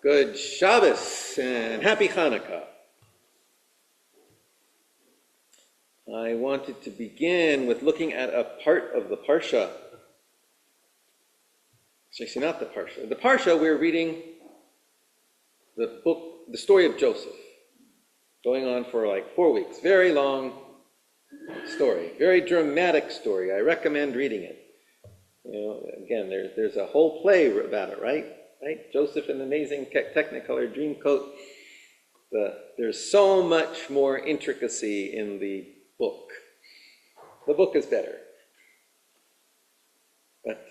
Good Shabbos and happy Hanukkah. I wanted to begin with looking at a part of the Parsha. Actually, not the Parsha. The Parsha, we're reading the book, the story of Joseph, going on for like 4 weeks. Very long story, very dramatic story. I recommend reading it. You know, again, there's a whole play about it, right? Joseph in the amazing Technicolor Dreamcoat. There's so much more intricacy in the book. The book is better. But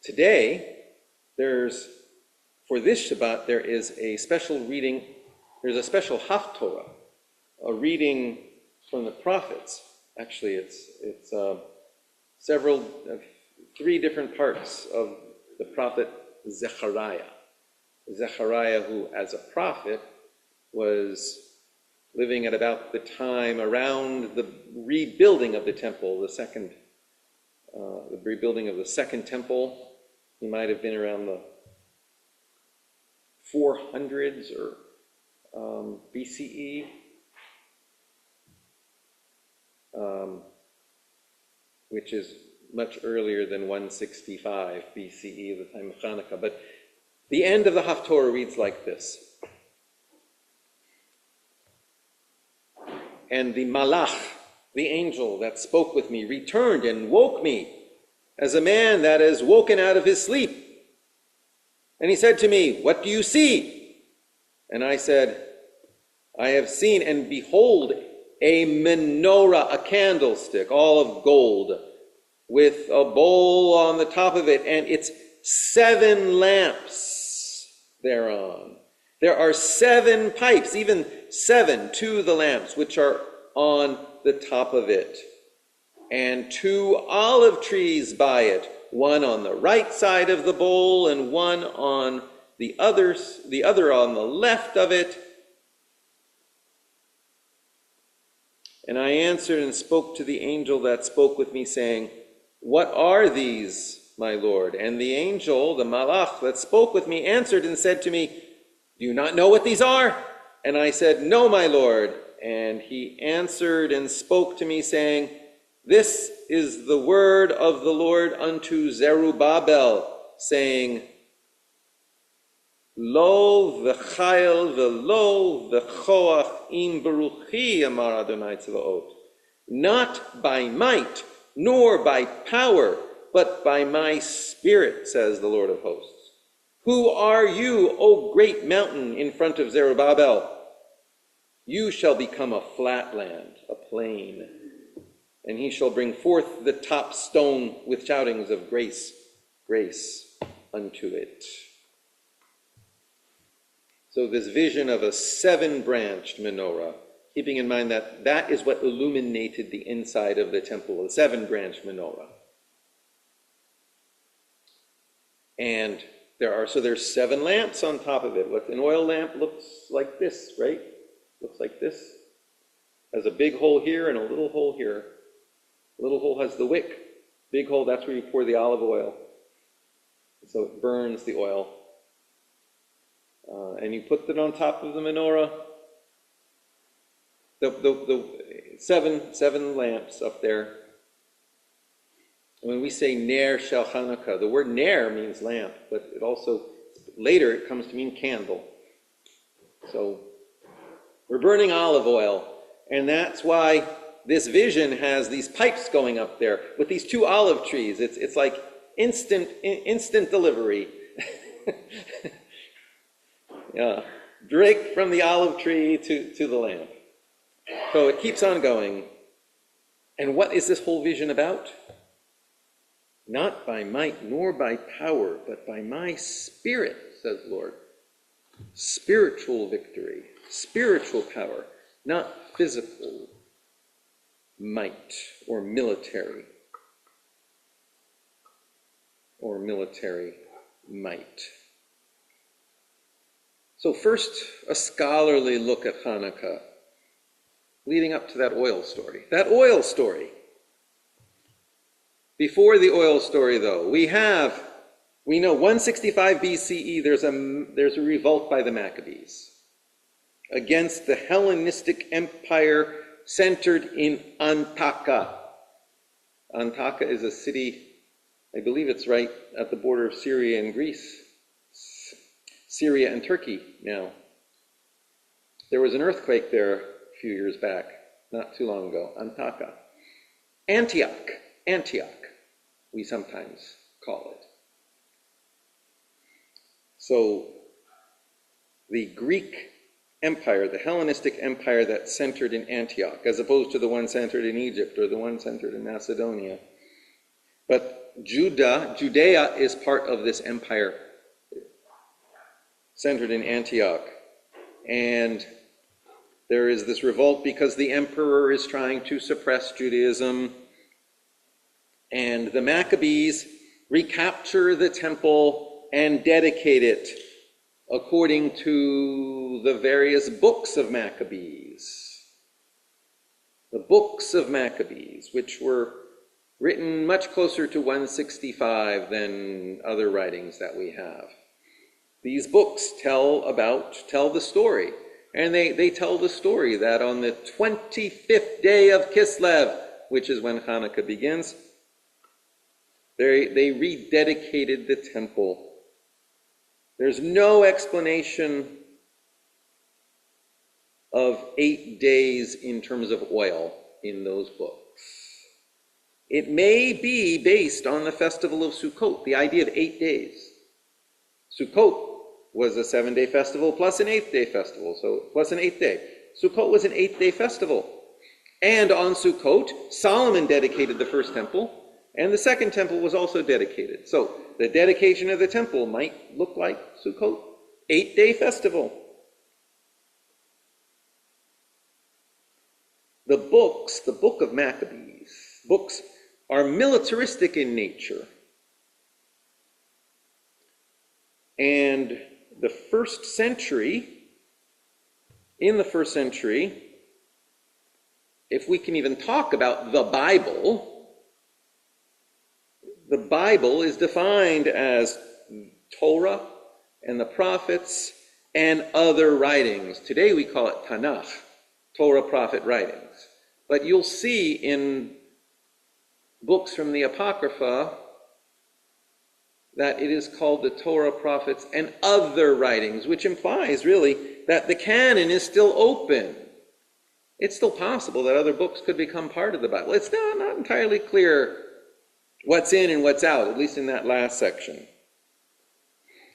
today, for this Shabbat, there is a special reading. There's a special Haftorah, a reading from the prophets. Actually, it's three different parts of the prophet Zechariah. Zechariah, who as a prophet was living at about the time around the rebuilding of the temple, the rebuilding of the second temple. He might have been around the 400s or BCE. Which is much earlier than 165 BCE, the time of Hanukkah. But the end of the Haftorah reads like this. And the Malach, the angel that spoke with me, returned and woke me as a man that is woken out of his sleep. And he said to me, "What do you see?" And I said, "I have seen, and behold, a menorah, a candlestick, all of gold, with a bowl on the top of it, and it's 7 lamps thereon. There are 7 pipes, even 7 to the lamps, which are on the top of it, and 2 olive trees by it, one on the right side of the bowl, and one on the other on the left of it." And I answered and spoke to the angel that spoke with me, saying, "What are these, my Lord?" And the angel, the Malach that spoke with me, answered and said to me, "Do you not know what these are?" And I said, "No, my Lord." And he answered and spoke to me, saying, "This is the word of the Lord unto Zerubbabel, saying, Lo v'chayil v'lo v'choach im beruchi, amar Adonai Tzvaot. Not by might, nor by power, but by my spirit, says the Lord of hosts. Who are you, O great mountain, in front of Zerubbabel? You shall become a flat land, a plain, and he shall bring forth the top stone with shoutings of grace, grace unto it. So this vision of a 7-branched menorah, keeping in mind that that is what illuminated the inside of the temple, a 7-branched menorah. And there's 7 lamps on top of it. An oil lamp looks like this, right? Looks like this. Has a big hole here and a little hole here. Little hole has the wick. Big hole, that's where you pour the olive oil. So it burns the oil. And you put it on top of the menorah. The seven lamps up there. When we say Ner Shel Hanukkah, the word Ner means lamp, but it also, later it comes to mean candle. So we're burning olive oil, and that's why this vision has these pipes going up there with these 2 olive trees. It's like instant delivery. Yeah, drink from the olive tree to the lamp. So it keeps on going. And what is this whole vision about? Not by might nor by power, but by my spirit, says the Lord. Spiritual victory, spiritual power, not physical might or military might. So first, a scholarly look at Hanukkah, leading up to that oil story. That oil story. Before the oil story, though, we have We know 165 BCE, there's a revolt by the Maccabees against the Hellenistic Empire centered in Antaka. Antaka is a city, I believe it's right at the border of Syria and Greece. Syria and Turkey now. There was an earthquake there a few years back, not too long ago. Antaka. Antioch, we sometimes call it. So the Greek empire, the Hellenistic empire that centered in Antioch, as opposed to the one centered in Egypt or the one centered in Macedonia. But Judea is part of this empire centered in Antioch. And there is this revolt because the emperor is trying to suppress Judaism. And the Maccabees recapture the temple and dedicate it according to the various books of Maccabees. The books of Maccabees, which were written much closer to 165 than other writings that we have. These books tell the story. And they tell the story that on the 25th day of Kislev, which is when Hanukkah begins, they rededicated the temple. There's no explanation of 8 days in terms of oil in those books. It may be based on the festival of Sukkot, the idea of 8 days. Sukkot was a 7-day festival plus an 8th day festival, so plus an 8th day. Sukkot was an 8th-day festival. And on Sukkot, Solomon dedicated the first temple, and the second temple was also dedicated. So the dedication of the temple might look like Sukkot, 8-day festival. The book of Maccabees, books are militaristic in nature. And in the first century, if we can even talk about the Bible is defined as Torah and the prophets and other writings. Today we call it Tanakh, Torah, prophet writings. But you'll see in books from the Apocrypha that it is called the Torah, prophets, and other writings, which implies really that the canon is still open. It's still possible that other books could become part of the Bible. It's not entirely clear what's in and what's out, at least in that last section.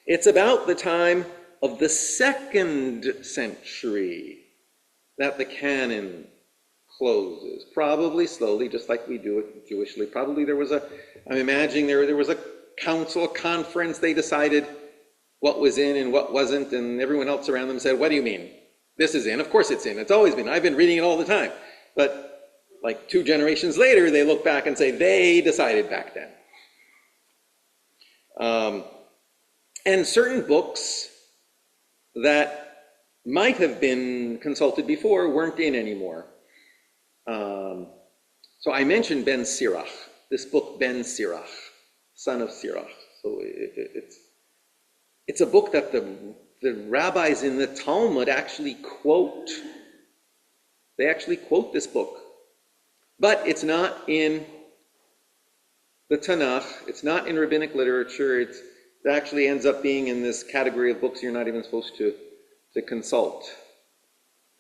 It's about the time of the 2nd century that the canon closes, probably slowly, just like we do it Jewishly. Probably I'm imagining there was a council, a conference, they decided what was in and what wasn't, and everyone else around them said, what do you mean? This is in. Of course it's in. It's always been. I've been reading it all the time. But like 2 generations later, they look back and say, they decided back then. And certain books that might have been consulted before weren't in anymore. So I mentioned Ben Sirach, this book Ben Sirach, son of Sirach. So it's a book that the rabbis in the Talmud actually quote. They actually quote this book. But it's not in the Tanakh. It's not in rabbinic literature. It actually ends up being in this category of books you're not even supposed to consult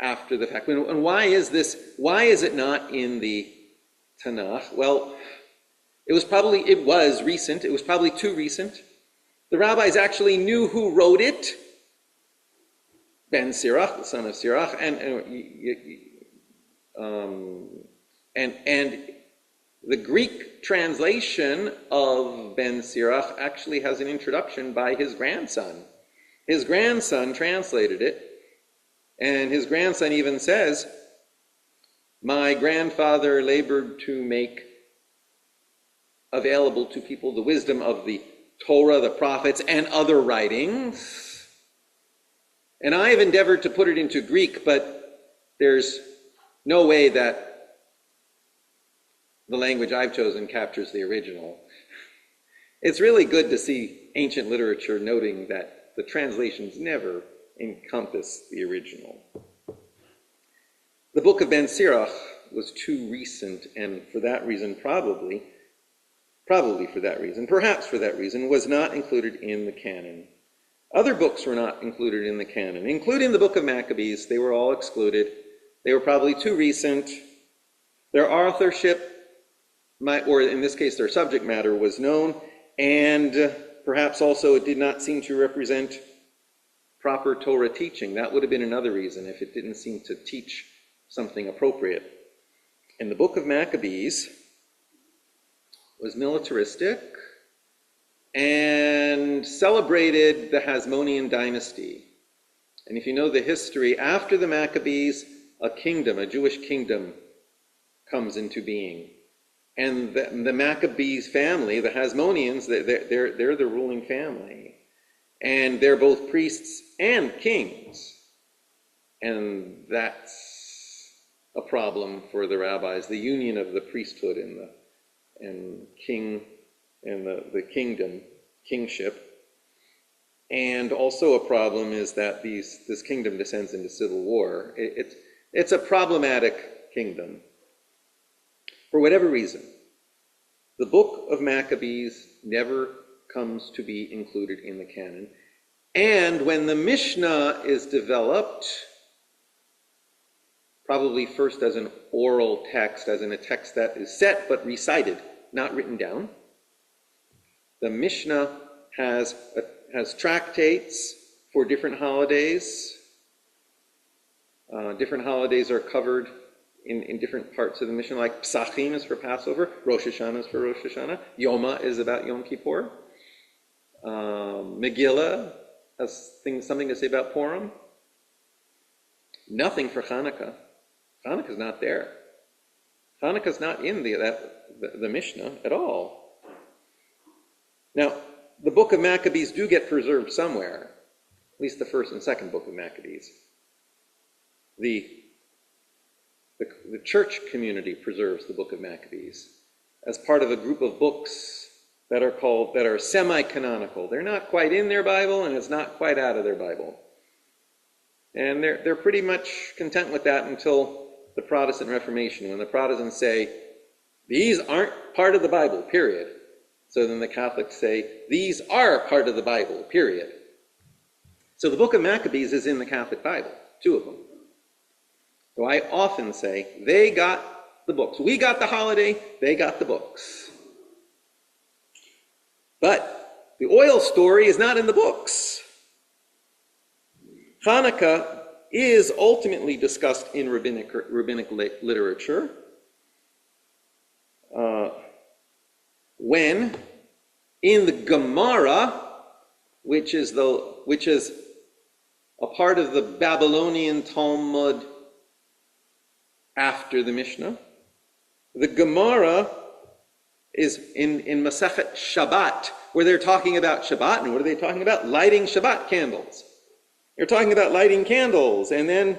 after the fact. And why is this? Why is it not in the Tanakh? Well, it was recent. It was probably too recent. The rabbis actually knew who wrote it. Ben Sirach, the son of Sirach, and the Greek translation of Ben Sirach actually has an introduction by his grandson. His grandson translated it, and his grandson even says, my grandfather labored to make available to people the wisdom of the Torah, the prophets, and other writings. And I have endeavored to put it into Greek, but there's no way that the language I've chosen captures the original. It's really good to see ancient literature noting that the translations never encompass the original. The book of Ben Sirach was too recent, and for that reason, probably for that reason, perhaps for that reason, was not included in the canon. Other books were not included in the canon, including the book of Maccabees. They were all excluded. They were probably too recent. Their authorship, or in this case, their subject matter, was known, and perhaps also it did not seem to represent proper Torah teaching. That would have been another reason, if it didn't seem to teach something appropriate. And the book of Maccabees was militaristic and celebrated the Hasmonean dynasty. And if you know the history, after the Maccabees, a Jewish kingdom, comes into being. And the Maccabees family, the Hasmoneans, they're the ruling family. And they're both priests and kings. And that's a problem for the rabbis, the union of the priesthood and the kingship. And also a problem is that this kingdom descends into civil war. It's a problematic kingdom. For whatever reason, the book of Maccabees never comes to be included in the canon. And when the Mishnah is developed, probably first as an oral text, as in a text that is set but recited, not written down, the Mishnah has tractates for different holidays. Different holidays are covered in different parts of the Mishnah, like Psachim is for Passover, Rosh Hashanah is for Rosh Hashanah, Yoma is about Yom Kippur, Megillah has something to say about Purim. Nothing for Hanukkah. Hanukkah's not there. Hanukkah's not in the Mishnah at all. Now, the book of Maccabees do get preserved somewhere, at least the first and second book of Maccabees. The church community preserves the book of Maccabees as part of a group of books that are semi-canonical. They're not quite in their Bible, and it's not quite out of their Bible. And they're pretty much content with that until the Protestant Reformation, when the Protestants say, these aren't part of the Bible, period. So then the Catholics say, these are part of the Bible, period. So the book of Maccabees is in the Catholic Bible, two of them. So I often say, they got the books. We got the holiday, they got the books. But the oil story is not in the books. Hanukkah is ultimately discussed in rabbinic literature when in the Gemara, which is a part of the Babylonian Talmud after the Mishnah, the Gemara is in Masechet Shabbat, where they're talking about Shabbat. And what are they talking about? Lighting Shabbat candles. They're talking about lighting candles. And then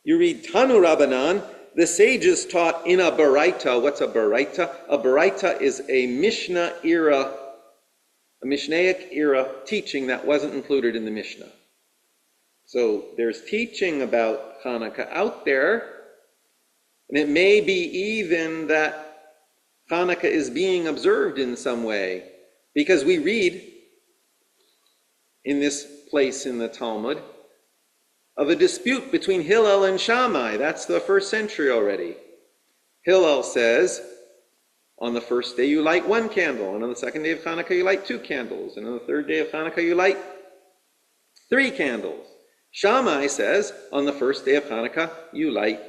you read Tanu Rabbanan, the sages taught in a Baraita. What's a Baraita? A Baraita is a Mishnaic era teaching that wasn't included in the Mishnah. So there's teaching about Hanukkah out there, and it may be even that Hanukkah is being observed in some way, because we read in this place in the Talmud of a dispute between Hillel and Shammai. That's the 1st century already. Hillel says, on the first day you light 1 candle, and on the second day of Hanukkah you light 2 candles, and on the third day of Hanukkah you light 3 candles. Shammai says, on the first day of Hanukkah you light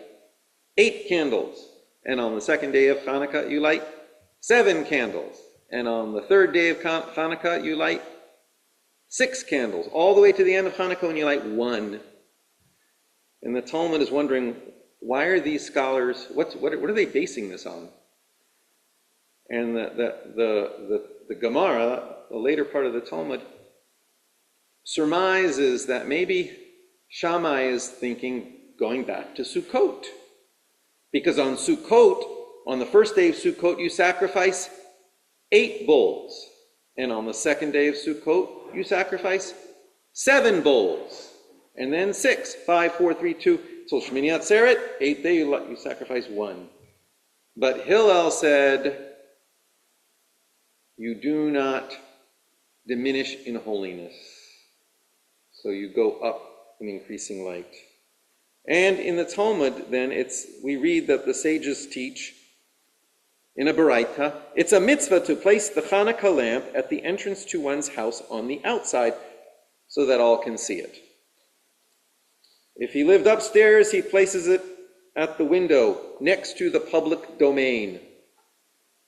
8 candles, and on the second day of Hanukkah you light 7 candles, and on the third day of Hanukkah you light 6 candles, all the way to the end of Hanukkah when you light 1. And the Talmud is wondering, why are these scholars, what are they basing this on? And the Gemara, the later part of the Talmud, surmises that maybe Shammai is thinking going back to Sukkot. Because on Sukkot, on the first day of Sukkot, you sacrifice 8 bulls. And on the second day of Sukkot, you sacrifice 7 bulls. And then 6, 5, 4, 3, 2. Till Shmini Atzeret, 8th day, you sacrifice 1. But Hillel said, you do not diminish in holiness. So you go up in increasing light. And in the Talmud, then, we read that the sages teach in a Baraita, it's a mitzvah to place the Hanukkah lamp at the entrance to one's house on the outside so that all can see it. If he lived upstairs, he places it at the window next to the public domain.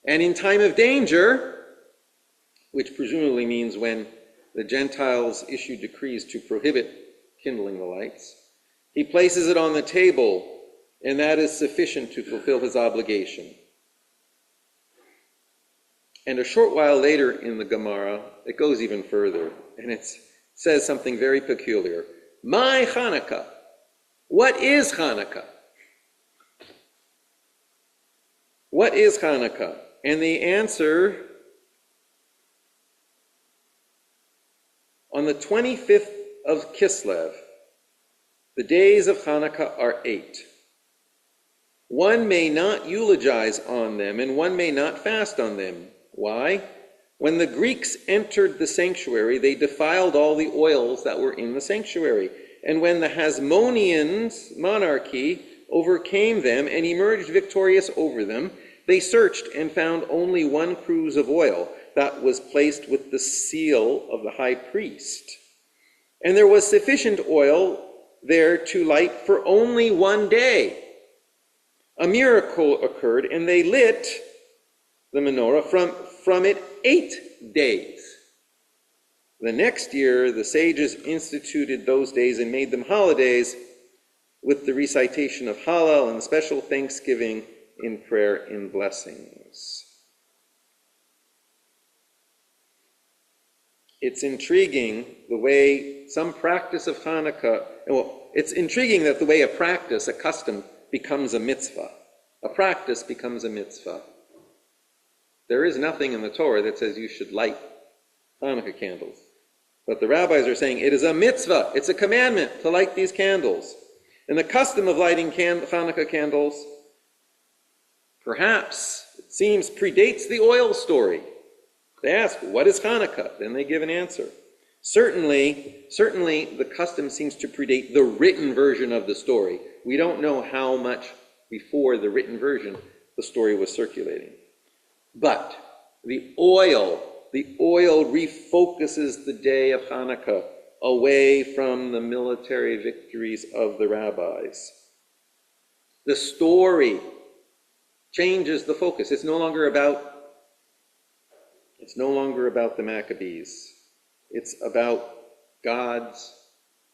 And in time of danger, which presumably means when the Gentiles issue decrees to prohibit kindling the lights, he places it on the table, and that is sufficient to fulfill his obligation. And a short while later in the Gemara, it goes even further, and it says something very peculiar. My Hanukkah. What is Hanukkah? What is Hanukkah? And the answer, on the 25th of Kislev, the days of Hanukkah are 8. One may not eulogize on them, and one may not fast on them. Why? When the Greeks entered the sanctuary, they defiled all the oils that were in the sanctuary. And when the Hasmoneans' monarchy overcame them and emerged victorious over them, they searched and found only 1 cruse of oil that was placed with the seal of the high priest. And there was sufficient oil there to light for only 1 day. A miracle occurred, and they lit the menorah from it 8 days. The next year, the sages instituted those days and made them holidays with the recitation of Hallel and special thanksgiving in prayer and blessings. It's intriguing the way some practice of Hanukkah, it's intriguing that the way a practice, a custom, becomes a mitzvah. A practice becomes a mitzvah. There is nothing in the Torah that says you should light Hanukkah candles. But the rabbis are saying it is a mitzvah, it's a commandment to light these candles. And the custom of lighting Hanukkah candles, perhaps, it seems, predates the oil story. They ask, what is Hanukkah? Then they give an answer. Certainly, the custom seems to predate the written version of the story. We don't know how much before the written version the story was circulating. But the oil refocuses the day of Hanukkah away from the military victories of the rabbis. The story changes the focus. It's no longer about the Maccabees. It's about God's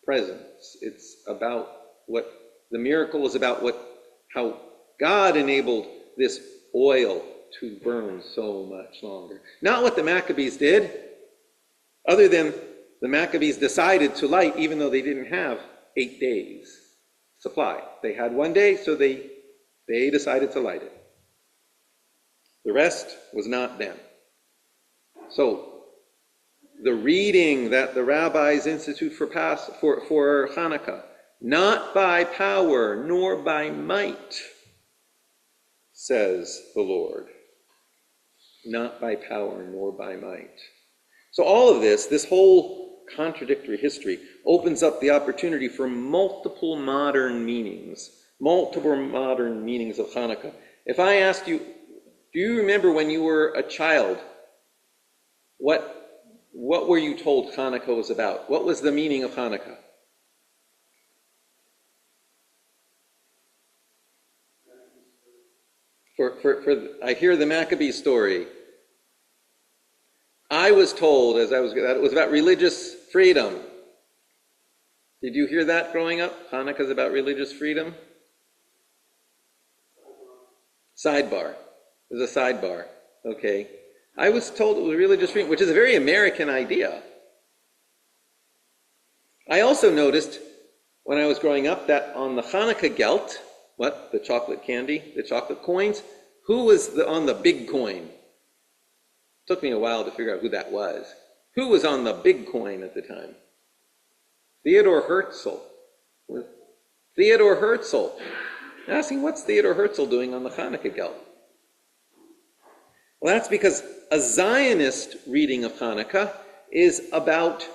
presence. It's about the miracle is about how God enabled this oil to burn so much longer. Not what the Maccabees did, other than the Maccabees decided to light even though they didn't have 8 days supply. They had 1 day, so they decided to light it. The rest was not them. So the reading that the rabbis institute for Hanukkah, not by power nor by might, says the Lord. Not by power nor by might. So all of this whole contradictory history, opens up the opportunity for multiple modern meanings of Hanukkah. If I asked you, do you remember when you were a child, what were you told Hanukkah was about? What was the meaning of Hanukkah? I hear the Maccabee story. I was told that it was about religious freedom. Did you hear that growing up? Hanukkah's about religious freedom? Sidebar. There's a sidebar. Okay. I was told it was religious freedom, which is a very American idea. I also noticed when I was growing up that on the Hanukkah gelt, the chocolate candy, the chocolate coins, who was on the big coin? Took me a while to figure out who that was. Who was on the big coin at the time? Theodor Herzl. Theodor Herzl. Asking, what's Theodor Herzl doing on the Hanukkah gelt? Well, that's because a Zionist reading of Hanukkah is about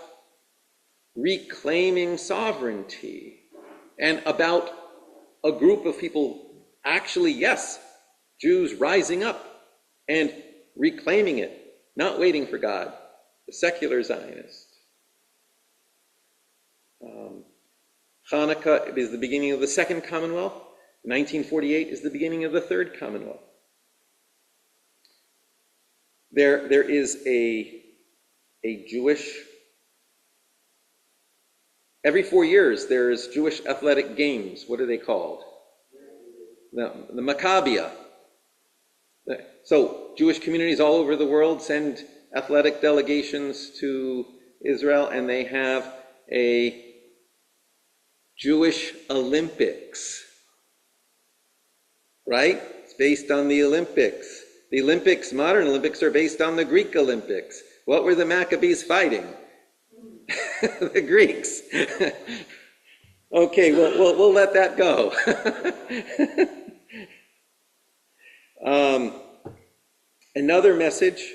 reclaiming sovereignty and about a group of people actually, yes, Jews rising up and reclaiming it, not waiting for God, the secular Zionist. Hanukkah is the beginning of the Second Commonwealth. 1948 is the beginning of the Third Commonwealth. There is a Jewish, every 4 years there's Jewish athletic games. What are they called? The Maccabia. So Jewish communities all over the world send athletic delegations to Israel, and they have a Jewish Olympics, right? It's based on the Olympics. The Olympics, modern Olympics, are based on the Greek Olympics. What were the Maccabees fighting? The Greeks. Okay, we'll let that go. Another message,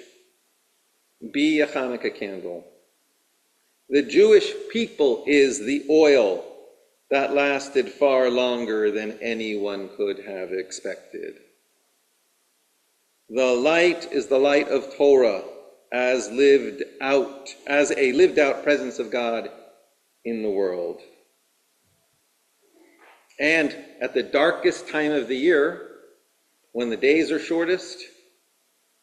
be a Hanukkah candle. The Jewish people is the oil that lasted far longer than anyone could have expected. The light is the light of Torah as a lived out presence of God in the world. And at the darkest time of the year, when the days are shortest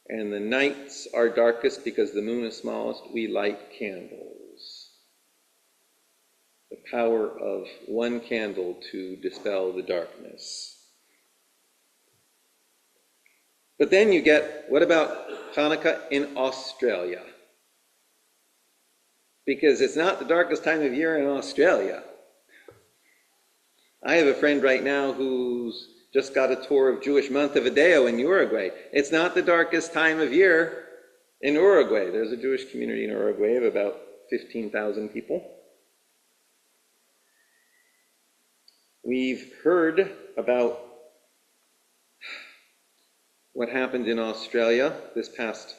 and the nights are darkest because the moon is smallest, we light candles. The power of one candle to dispel the darkness. But then you get, what about Hanukkah in Australia? Because it's not the darkest time of year in Australia. I have a friend right now who's just got a tour of Jewish Montevideo in Uruguay. It's not the darkest time of year in Uruguay. There's a Jewish community in Uruguay of about 15,000 people. We've heard about what happened in Australia this past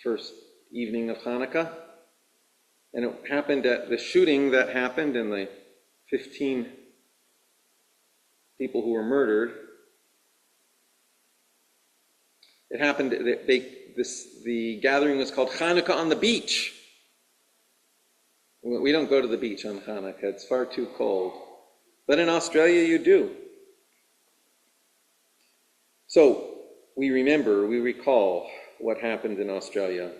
first evening of Hanukkah. And it happened at the shooting that happened and the 15 people who were murdered. It happened, the gathering was called Hanukkah on the beach. We don't go to the beach on Hanukkah, it's far too cold. But in Australia you do. So we recall what happened in Australia.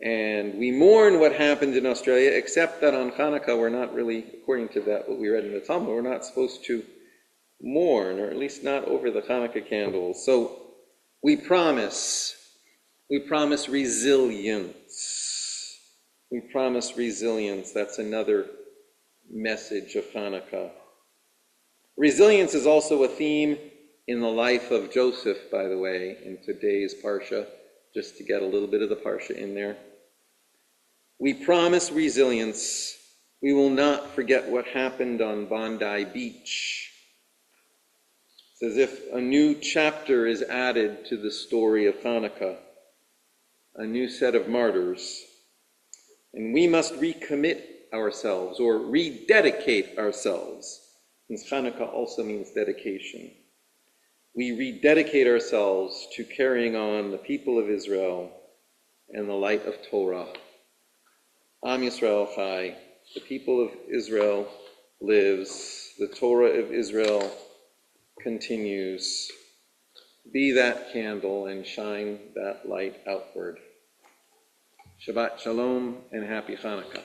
And we mourn what happened in Australia, except that on Hanukkah we're not really, according to that, what we read in the Talmud, we're not supposed to mourn, or at least not over the Hanukkah candles. So we promise resilience. We promise resilience. That's another message of Hanukkah. Resilience is also a theme in the life of Joseph, by the way, in today's Parsha, just to get a little bit of the Parsha in there. We promise resilience. We will not forget what happened on Bondi Beach. It's as if a new chapter is added to the story of Hanukkah, a new set of martyrs. And we must recommit ourselves or rededicate ourselves, since Hanukkah also means dedication. We rededicate ourselves to carrying on the people of Israel and the light of Torah. Am Yisrael Chai, the people of Israel lives, the Torah of Israel continues. Be that candle and shine that light outward. Shabbat Shalom and happy Hanukkah.